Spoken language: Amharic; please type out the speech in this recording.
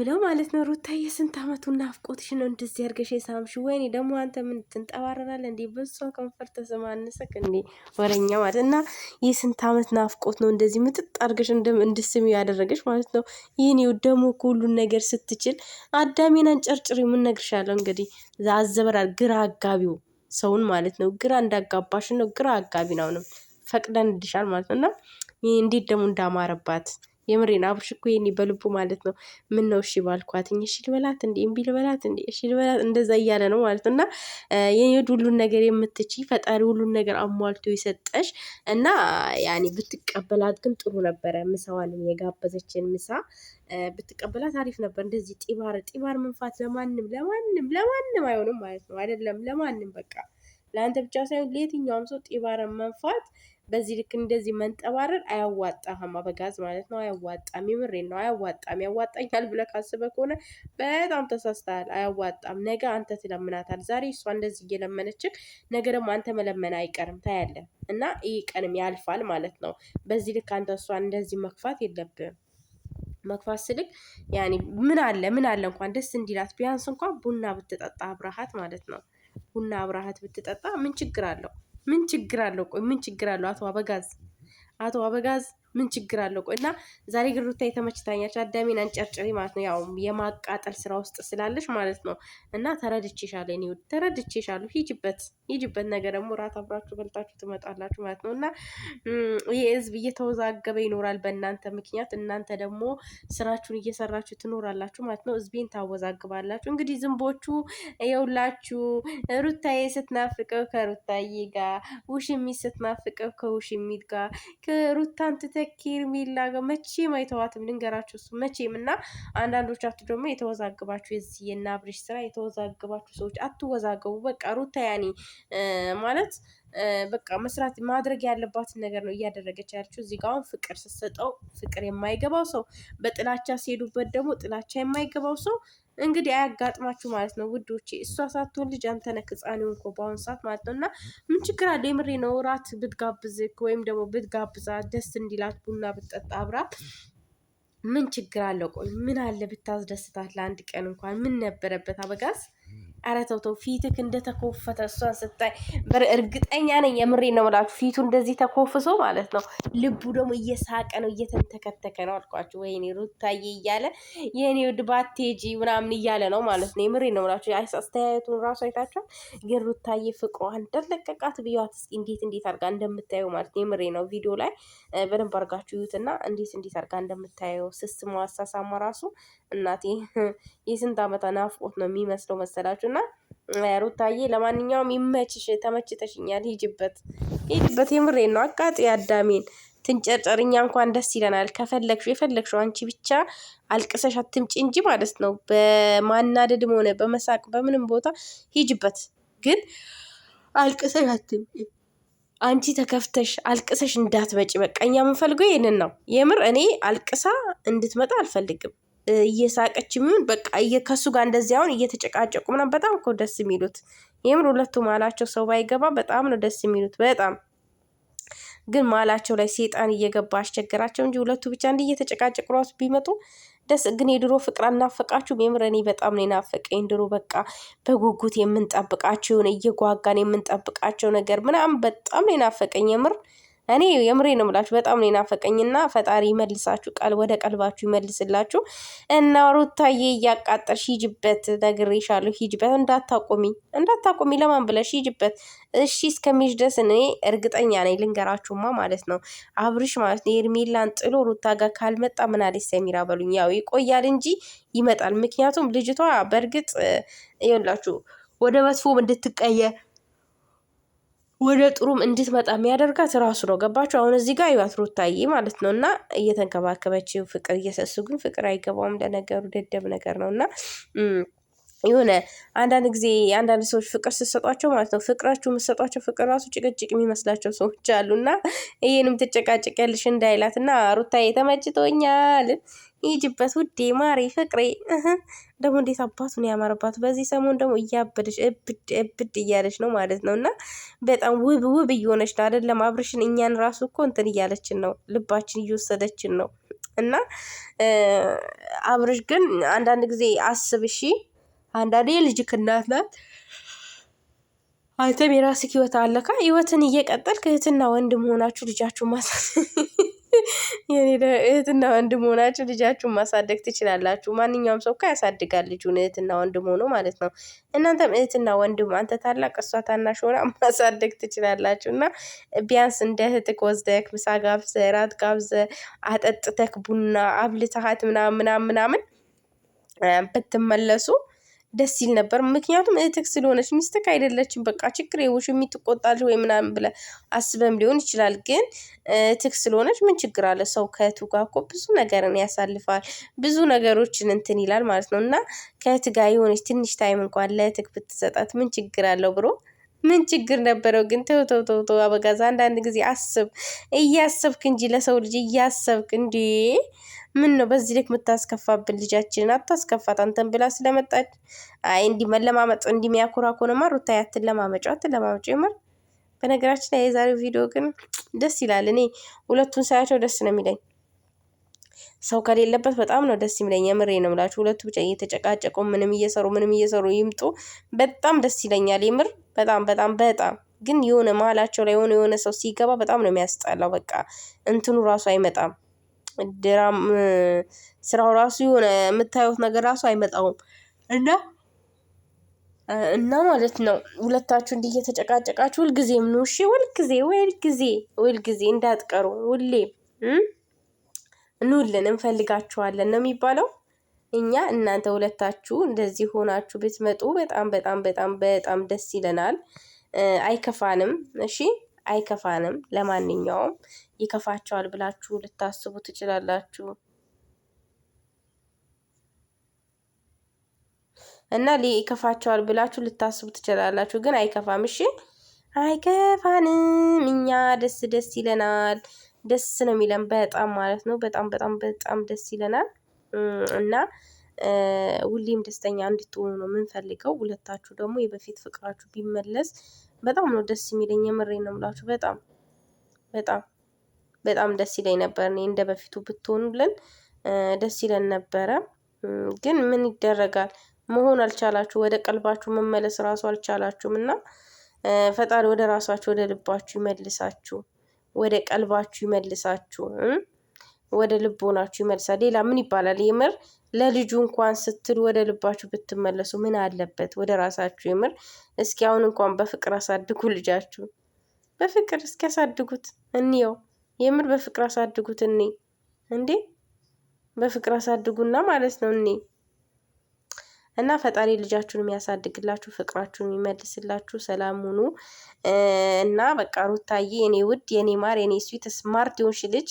ምለው ማለት ነው። ሩታዬ ስንት አመቱ ናፍቆትሽ ነው እንደዚህ አድርገሽ የሳምሽ? ወይኔ ደግሞ አንተ ምን ትንጠባረራለህ እንዴ? በሷ ከንፈር ተሰማንሰክ እንዴ? ወረኛ ማለት እና የስንት አመት ናፍቆት ነው እንደዚህ ምጥጥ አድርገሽ እንድስሚ ያደረገሽ ማለት ነው። ይህን ደግሞ ሁሉን ነገር ስትችል አዳሜን አንጨርጭሪ ምን ነግርሻለሁ እንግዲህ አዘበራል ግራ አጋቢው ሰውን ማለት ነው። ግራ እንዳጋባሽ ነው። ግራ አጋቢ ነው ፈቅደን እንድሻል ማለት ነው። እና እንዴት ደግሞ እንዳማረባት የምሬን አብርሽ እኮ የኔ በልቡ ማለት ነው። ምን ነው እሺ ባልኳትኝ እሺ ልበላት እንዴ እምቢ ልበላት እንዴ እሺ ልበላት እንደዛ እያለ ነው ማለት ነው። እና የኔድ ሁሉን ነገር የምትችይ ፈጣሪ ሁሉን ነገር አሟልቶ የሰጠሽ እና ያኔ ብትቀበላት ግን ጥሩ ነበረ። ምሳዋንም የጋበዘችን ምሳ ብትቀበላት አሪፍ ነበር። እንደዚህ ጢባር መንፋት ለማንም አይሆንም ማለት ነው። አይደለም ለማንም በቃ ለአንተ ብቻ ሳይሆን ለየትኛውም ሰው ጢባርን መንፋት በዚህ ልክ እንደዚህ መንጠባረር አያዋጣህም። አበጋዝ ማለት ነው። አያዋጣም። የምሬን ነው። አያዋጣም። ያዋጣኛል ብለህ ካስበህ ከሆነ በጣም ተሳስተሃል። አያዋጣም። ነገ አንተ ትለምናታል። ዛሬ እሷ እንደዚህ እየለመነችህ ነገ ደግሞ አንተ መለመን አይቀርም ታያለህ። እና ይህ ቀንም ያልፋል ማለት ነው። በዚህ ልክ አንተ እሷን እንደዚህ መክፋት የለብህም። መክፋት ስልክ ያኔ ምን አለ እንኳን ደስ እንዲላት ቢያንስ እንኳን ቡና ብትጠጣ አብረሃት ማለት ነው። ቡና አብረሃት ብትጠጣ ምን ችግር አለው? ምን ችግር አለው? ቆይ ምን ችግር አለው? አቶ አበጋዝ ምን ችግር አለው? ቆይ እና ዛሬ ግን ሩታዬ ተመችታኛች። አዳሜን አንጨርጭሪ ማለት ነው። ያው የማቃጠል ስራ ውስጥ ስላለሽ ማለት ነው። እና ተረድቼሻለሁ። እኔ ተረድቼሻለሁ። ሂጅበት ነገ ደግሞ ራት አብራችሁ በልታችሁ ትመጣላችሁ ማለት ነው። እና ይህ ህዝብ እየተወዛገበ ይኖራል በእናንተ ምክንያት። እናንተ ደግሞ ስራችሁን እየሰራችሁ ትኖራላችሁ ማለት ነው። ህዝቤን ታወዛግባላችሁ። እንግዲህ ዝንቦቹ የውላችሁ ሩታዬ ስትናፍቀው ከሩታዬ ጋር፣ ውሽሚት ስትናፍቀው ከውሽሚት ጋር፣ ከሩታን ትተኪር ሚላ ጋር መቼም አይተዋትም። ልንገራችሁ እሱ መቼም። እና አንዳንዶቻችሁ ደግሞ የተወዛግባችሁ የዚህ የናብሪሽ ስራ የተወዛግባችሁ ሰዎች አትወዛገቡ። በቃ ሩታ ያኔ ማለት በቃ መስራት ማድረግ ያለባትን ነገር ነው እያደረገች ያለችው። እዚህ ጋር አሁን ፍቅር ስትሰጠው ፍቅር የማይገባው ሰው፣ በጥላቻ ሲሄዱበት ደግሞ ጥላቻ የማይገባው ሰው እንግዲህ አያጋጥማችሁ ማለት ነው ውዶቼ። እሷ ሳትሆን ልጅ አንተ ነህ ህፃን እኮ በአሁኑ ሰዓት ማለት ነው። እና ምን ችግር አለ? የምሬ ነው። ራት ብትጋብዝክ ወይም ደግሞ ብትጋብዛት ደስ እንዲላት ቡና ብትጠጣ አብራ ምን ችግር አለው? ቆይ ምን አለ ብታስደስታት ለአንድ ቀን እንኳን ምን ነበረበት? አበጋዝ ኧረ ተው ተው፣ ፊትክ እንደተኮፈተ እሷን ስታይ እርግጠኛ ነኝ። የምሬ ነው የምላችሁ ፊቱ እንደዚህ ተኮፍሶ ማለት ነው። ልቡ ደግሞ እየሳቀ ነው፣ እየተንተከተከ ነው አልኳችሁ። ወይኔ ሩታዬ እያለ የኔ ውድ ባቴጂ ምናምን እያለ ነው ማለት ነው። የምሬ ነው የምላችሁ። አስተያየቱን ራሱ አይታችኋል። ግን ሩታዬ ፍቅሯ እንደለቀቃት ብያት እስኪ እንዴት አድርጋ እንደምታየው ማለት ነው። የምሬ ነው። ቪዲዮ ላይ በደንብ አድርጋችሁ ይዩትና እንዴት አድርጋ እንደምታየው ስስሟ፣ አሳሳሟ ራሱ እናቴ የስንት ዓመት ናፍቆት ነው የሚመስለው መሰላችሁ። እና ሩታዬ ለማንኛውም ይመችሽ፣ ተመችተሽኛል። ሂጅበት። የምሬን ነው። አቃጥ አዳሜን ትንጨርጨርኛ እንኳን ደስ ይለናል። ከፈለግሽው የፈለግሽው አንቺ ብቻ አልቅሰሽ አትምጪ እንጂ ማለት ነው። በማናደድም ሆነ በመሳቅ በምንም ቦታ ሂጅበት። ግን አልቅሰሽ አትምጪ። አንቺ ተከፍተሽ አልቅሰሽ እንዳትመጪ። በቃ እኛ የምንፈልገው ይሄንን ነው። የምር እኔ አልቅሳ እንድትመጣ አልፈልግም። እየሳቀች ምን በቃ ከሱ ጋር እንደዚህ አሁን እየተጨቃጨቁ ምናምን በጣም እኮ ደስ የሚሉት የምር ሁለቱ ማላቸው ሰው ባይገባ በጣም ነው ደስ የሚሉት። በጣም ግን ማላቸው ላይ ሴጣን እየገባ አስቸገራቸው እንጂ ሁለቱ ብቻ እንዲህ እየተጨቃጨቁ ራሱ ቢመጡ ደስ። ግን የድሮ ፍቅር አልናፈቃችሁም? የምር እኔ በጣም ነው የናፈቀኝ። ድሮ በቃ በጉጉት የምንጠብቃቸውን እየጓጋን የምንጠብቃቸው ነገር ምናምን በጣም ነው የናፈቀኝ የምር። እኔ የምሬ ነው የምላችሁ በጣም ነው የናፈቀኝና ፈጣሪ ይመልሳችሁ፣ ወደ ቀልባችሁ ይመልስላችሁ። እና ሩታዬ እያቃጠልሽ ሂጅበት፣ ነግሬሻለሁ። ሂጅበት፣ እንዳታቆሚ ለማን ብለሽ ሂጅበት። እሺ እስከሚሽ ድረስ እኔ እርግጠኛ ነኝ። ልንገራችሁማ ማለት ነው አብርሽ ማለት ነው ሄርሜላን ጥሎ ሩታ ጋር ካልመጣ ምን አለች ሰሚራ በሉኝ። ያው ይቆያል እንጂ ይመጣል። ምክንያቱም ልጅቷ በእርግጥ ይኸውላችሁ ወደ መጥፎም እንድትቀየር ወደ ጥሩም እንድትመጣ የሚያደርጋት ራሱ ነው። ገባችሁ? አሁን እዚህ ጋር ይዋት ሩታዬ ማለት ነው እና እየተንከባከበችው ፍቅር እየሰሱ ግን ፍቅር አይገባውም። ለነገሩ ደደብ ነገር ነው እና የሆነ አንዳንድ ጊዜ አንዳንድ ሰዎች ፍቅር ስትሰጧቸው ማለት ነው ፍቅራችሁ የምትሰጧቸው ፍቅር ራሱ ጭቅጭቅ የሚመስላቸው ሰዎች አሉና ይሄንም ትጨቃጭቂያለሽ እንዳይላት እና ሩታዬ ተመችቶኛል። ሂጅበት ውዴ ማሬ ፍቅሬ። ደግሞ እንዴት አባቱን ያማረባት በዚህ ሰሞን ደግሞ እያበደች እብድ እያለች ነው ማለት ነው። እና በጣም ውብ እየሆነች ነው አይደለም? አብርሽን እኛን ራሱ እኮ እንትን እያለችን ነው፣ ልባችን እየወሰደችን ነው። እና አብርሽ ግን አንዳንድ ጊዜ አስብ እሺ። አንዳንዴ የልጅክ እናት ናት። አንተም የራስህ ህይወት አለካ። ህይወትን እየቀጠልክ እህትና ወንድም ሆናችሁ ልጃችሁን እህትና ወንድም ሆናችሁ ልጃችሁን ማሳደግ ትችላላችሁ። ማንኛውም ሰው እኮ ያሳድጋል ልጁን እህትና ወንድም ሆኖ ማለት ነው። እናንተም እህትና ወንድም አንተ ታላቅ እሷ ታናሽ ሆና ማሳደግ ትችላላችሁ። እና ቢያንስ እንደ እህትክ ወስደክ ምሳ ጋብዘህ እራት ጋብዘህ አጠጥተክ ቡና አብልተሃት ምናምን ብትመለሱ ደስ ይል ነበር። ምክንያቱም እህትክ ስለሆነች ሚስትክ አይደለችም። በቃ ችግር የውሽ የሚትቆጣልሽ ወይ ምናምን ብለህ አስበም ሊሆን ይችላል። ግን እህትክ ስለሆነች ምን ችግር አለ? ሰው ከእህቱ ጋር እኮ ብዙ ነገርን ያሳልፋል፣ ብዙ ነገሮችን እንትን ይላል ማለት ነው። እና ከእህት ጋር የሆነች ትንሽ ታይም እንኳን ለእህትክ ብትሰጣት ምን ችግር አለው ብሮ? ምን ችግር ነበረው? ግን ተው አበጋዝ፣ አንዳንድ ጊዜ አስብ፣ እያሰብክ እንጂ ለሰው ልጅ እያሰብክ እንዴ። ምን ነው በዚህ ልክ የምታስከፋብን? ልጃችንን አታስከፋት አንተን ብላ ስለመጣች። አይ እንዲህ መለማመጥ እንዲህ የሚያኮራ ከሆነማ ሩታዬ አትለማመጪው የምር። በነገራችን ላይ የዛሬው ቪዲዮ ግን ደስ ይላል። እኔ ሁለቱን ሳያቸው ደስ ነው የሚለኝ። ሰው ከሌለበት በጣም ነው ደስ የሚለኝ። የምሬ ነው የምላችሁ። ሁለቱ ብቻ እየተጨቃጨቁ ምንም እየሰሩ ይምጡ፣ በጣም ደስ ይለኛል የምር። በጣም ግን የሆነ መሀላቸው ላይ የሆነ ሰው ሲገባ በጣም ነው የሚያስጠላው። በቃ እንትኑ ራሱ አይመጣም። ድራም ስራው ራሱ የሆነ የምታዩት ነገር ራሱ አይመጣውም። እና ማለት ነው ሁለታችሁ እንዲህ እየተጨቃጨቃችሁ ሁልጊዜም ነው እሺ። ሁልጊዜ እንዳትቀሩ። ሁሌም ኑልን፣ እንፈልጋችኋለን ነው የሚባለው። እኛ እናንተ ሁለታችሁ እንደዚህ ሆናችሁ ብትመጡ በጣም ደስ ይለናል። አይከፋንም። እሺ አይከፋንም። ለማንኛውም ይከፋቸዋል ብላችሁ ልታስቡ ትችላላችሁ። እና ይከፋቸዋል ብላችሁ ልታስቡ ትችላላችሁ፣ ግን አይከፋም። እሺ አይከፋንም። እኛ ደስ ይለናል። ደስ ነው የሚለን በጣም ማለት ነው። በጣም ደስ ይለናል። እና ሁሌም ደስተኛ እንድትሆኑ ነው የምንፈልገው። ሁለታችሁ ደግሞ የበፊት ፍቅራችሁ ቢመለስ በጣም ነው ደስ የሚለኝ። የምሬን ነው የምላችሁ። በጣም ደስ ይለኝ ነበር። እኔ እንደ በፊቱ ብትሆኑልን ደስ ይለን ነበረ። ግን ምን ይደረጋል፣ መሆን አልቻላችሁ። ወደ ቀልባችሁ መመለስ ራሱ አልቻላችሁም። እና ፈጣሪ ወደ ራሳችሁ ወደ ልባችሁ ይመልሳችሁ፣ ወደ ቀልባችሁ ይመልሳችሁ፣ ወደ ልቦናችሁ ይመልሳል። ሌላ ምን ይባላል? የምር ለልጁ እንኳን ስትሉ ወደ ልባችሁ ብትመለሱ ምን አለበት? ወደ ራሳችሁ የምር እስኪ አሁን እንኳን በፍቅር አሳድጉ ልጃችሁ። በፍቅር እስኪ ያሳድጉት እንየው። የምር በፍቅር አሳድጉት እንዴ በፍቅር አሳድጉና ማለት ነው እና ፈጣሪ ልጃችሁን የሚያሳድግላችሁ፣ ፍቅራችሁን የሚመልስላችሁ። ሰላም ሁኑ እና በቃ ሩታዬ፣ የኔ ውድ፣ የኔ ማር፣ የኔ ስዊት ስማርት የሆንሽ ልጅ